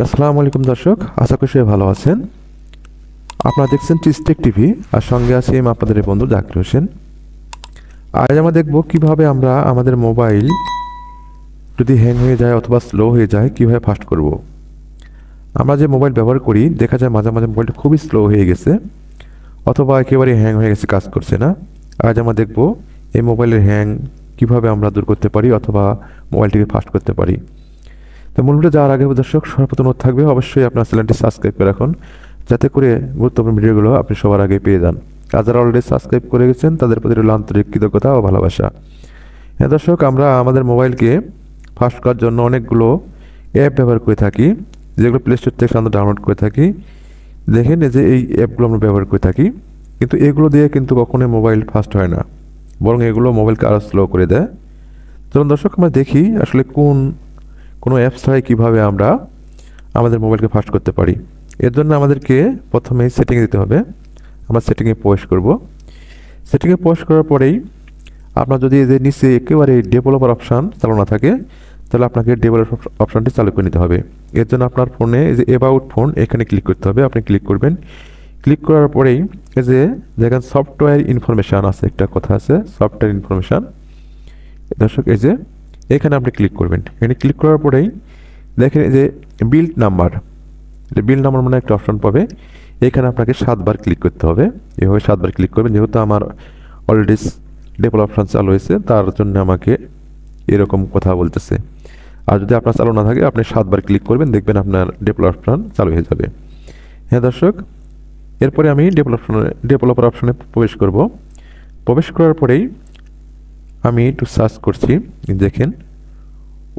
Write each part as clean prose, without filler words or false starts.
আসসালামু আলাইকুম দর্শক, আশা করি সবাই ভালো আছেন। আপনারা দেখছেন টিস্টেক টিভি, আর সঙ্গে আছি আমি আপনাদের বন্ধু জাকির হোসেন। আজ আমরা দেখব কিভাবে আমরা আমাদের মোবাইল যদি হ্যাং হয়ে যায় অথবা স্লো হয়ে যায় কিভাবে ফাস্ট করব। আমরা যে মোবাইল ব্যবহার করি দেখা যায় মাঝে মাঝে মোবাইলটা খুবই স্লো হয়ে গেছে অথবা একেবারে হ্যাং হয়ে গেছে, কাজ করছে না। আজ আমরা দেখব এই মোবাইলের হ্যাং কিভাবে আমরা দূর করতে পারি অথবা মোবাইলটিকে ফাস্ট করতে পারি। তো মূল ভিডিও যাওয়ার আগে দর্শক সর্বপ্রথম অনুরোধ থাকবে অবশ্যই আপনার চ্যানেলটি সাবস্ক্রাইব করে রাখুন, যাতে করে গুরুত্বপূর্ণ ভিডিওগুলো আপনি সবার আগে পেয়ে যান। আর যারা অলরেডি সাবস্ক্রাইব করে গেছেন তাদের প্রতি রইল আন্তরিক কৃতজ্ঞতা ও ভালোবাসা। হ্যাঁ দর্শক, আমরা আমাদের মোবাইলকে ফাস্ট করার জন্য অনেকগুলো অ্যাপ ব্যবহার করে থাকি, যেগুলো প্লে স্টোর থেকে আমরা ডাউনলোড করে থাকি। দেখেন যে এই অ্যাপগুলো আমরা ব্যবহার করে থাকি, কিন্তু এগুলো দিয়ে কিন্তু কখনোই মোবাইল ফাস্ট হয় না, বরং এগুলো মোবাইলকে আরও স্লো করে দেয়। চলুন দর্শক আমরা দেখি আসলে কোনো অ্যাপ ছাড়াই কীভাবে আমরা আমাদের মোবাইলকে ফাস্ট করতে পারি। এর জন্য আমাদেরকে প্রথমে সেটিংয়ে দিতে হবে। আমরা সেটিংয়ে প্রবেশ করব। সেটিংয়ে প্রবেশ করার পরেই আপনার যদি এই যে নিচে একেবারে ডেভেলপার অপশান চালু না থাকে, তাহলে আপনাকে ডেভেলপার অপশানটি চালু করে নিতে হবে। এর জন্য আপনার ফোনে এই যে অ্যাবাউট ফোন এখানে ক্লিক করতে হবে। আপনি ক্লিক করবেন। ক্লিক করার পরেই এই যে দেখেন সফটওয়্যার ইনফরমেশান আছে, একটা কথা আছে সফটওয়্যার ইনফরমেশান। দর্শক এই যে এখানে আপনি ক্লিক করবেন। এখানে ক্লিক করার পরেই দেখেন এই যে বিল্ড নাম্বার মানে একটা অপশন পাবে। এখানে আপনাকে 7 বার ক্লিক করতে হবে। এভাবে 7 বার ক্লিক করবেন। যেহেতু আমার অলরেডি ডেভেলপ অপশন চালু হয়েছে তার জন্য আমাকে এরকম কথা বলতেছে। আর যদি আপনার চালু না থাকে আপনি 7 বার ক্লিক করবেন, দেখবেন আপনার ডেভেলপ অপশন চালু হয়ে যাবে। হ্যাঁ দর্শক, এরপরে আমি ডেভেলপার অপশনে প্রবেশ করব। প্রবেশ করার পরেই আমি একটু সার্চ করছি, দেখেন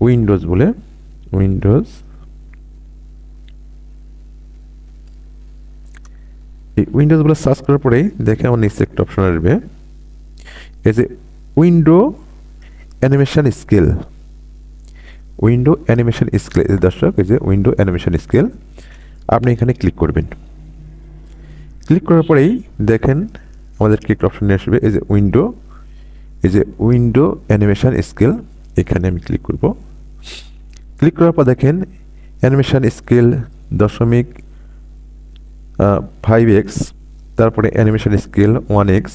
উইন্ডোজ বলে, উইন্ডোজ বলে সার্চ করার পরেই দেখে আমার নিচে একটা অপশন আসবে, এই যে উইন্ডো অ্যানিমেশন স্কেল। দর্শক এই যে উইন্ডো অ্যানিমেশন স্কেল, আপনি এখানে ক্লিক করবেন। ক্লিক করার পরেই দেখেন আমাদের একটা অপশন নিয়ে আসবে, এই যে উইন্ডো অ্যানিমেশন স্কেল। এখানে আমি ক্লিক করব। ক্লিক করার পর দেখেন অ্যানিমেশন স্কেল 0.5x, তারপরে অ্যানিমেশন স্কেল 1x,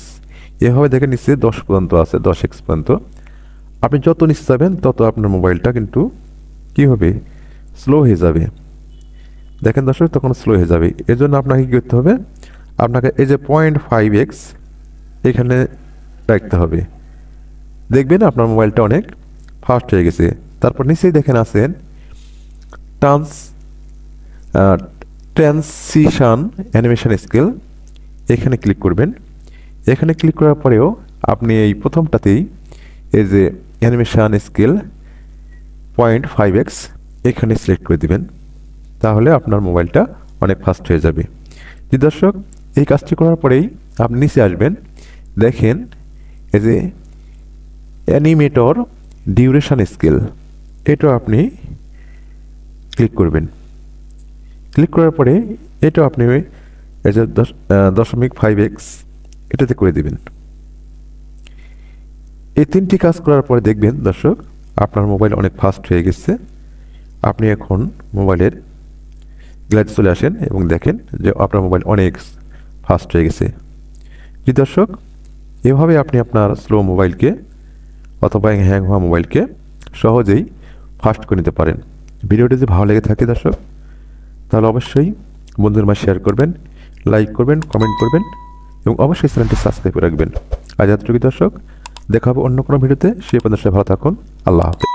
এভাবে দেখেন নিচে 10 পর্যন্ত আছে, 10x পর্যন্ত। আপনি যত নিচে যাবেন তত আপনার মোবাইলটা কিন্তু কী হবে, স্লো হয়ে যাবে। দেখেন দর্শক তখন স্লো হয়ে যাবে। এর জন্য আপনাকে কী করতে হবে, আপনাকে এই যে 0.5x এখানে রাখতে হবে। দেখবেন আপনার মোবাইলটা অনেক ফাস্ট হয়ে গেছে। তারপর নিচেই দেখেন আছেন ট্রানজিশন অ্যানিমেশন স্কেল, এখানে ক্লিক করবেন। এখানে ক্লিক করার পরেও আপনি এই প্রথমটাতেই এই যে অ্যানিমেশন স্কেল 0.5x এখানে সিলেক্ট করে দিবেন, তাহলে আপনার মোবাইলটা অনেক ফাস্ট হয়ে যাবে। জি দর্শক, এই কাজটি করার পরেই আপনি নিচে আসবেন। দেখেন এই যে অ্যানিমেটর ডিউরেশন স্কেল, এটা আপনি ক্লিক করবেন। ক্লিক করার পরে এটা আপনি এই যে 0.5x এটাতে করে দিবেন। এই 3টি কাজ করার পরে দেখবেন দর্শক আপনার মোবাইল অনেক ফাস্ট হয়ে গেছে। আপনি এখন মোবাইলের গ্যালারিতে চলে আসেন এবং দেখেন যে আপনার মোবাইল অনেক ফাস্ট হয়ে গেছে। জি দর্শক, এভাবে আপনি আপনার স্লো মোবাইলকে অথবা হ্যাং হওয়া মোবাইলকে সহজেই ফাস্ট করে নিতে পারেন। ভিডিওটি যদি ভালো লেগে থাকে দর্শক, তাহলে অবশ্যই বন্ধুদের মাঝে শেয়ার করবেন, লাইক করবেন, কমেন্ট করবেন এবং অবশ্যই চ্যানেলটি সাবস্ক্রাইব করে রাখবেন। আজ এতটুকু দর্শক, দেখা হবে অন্য কোনো ভিডিওতে। সেই পর্যন্ত ভালো থাকুন। আল্লাহ হাফেজ।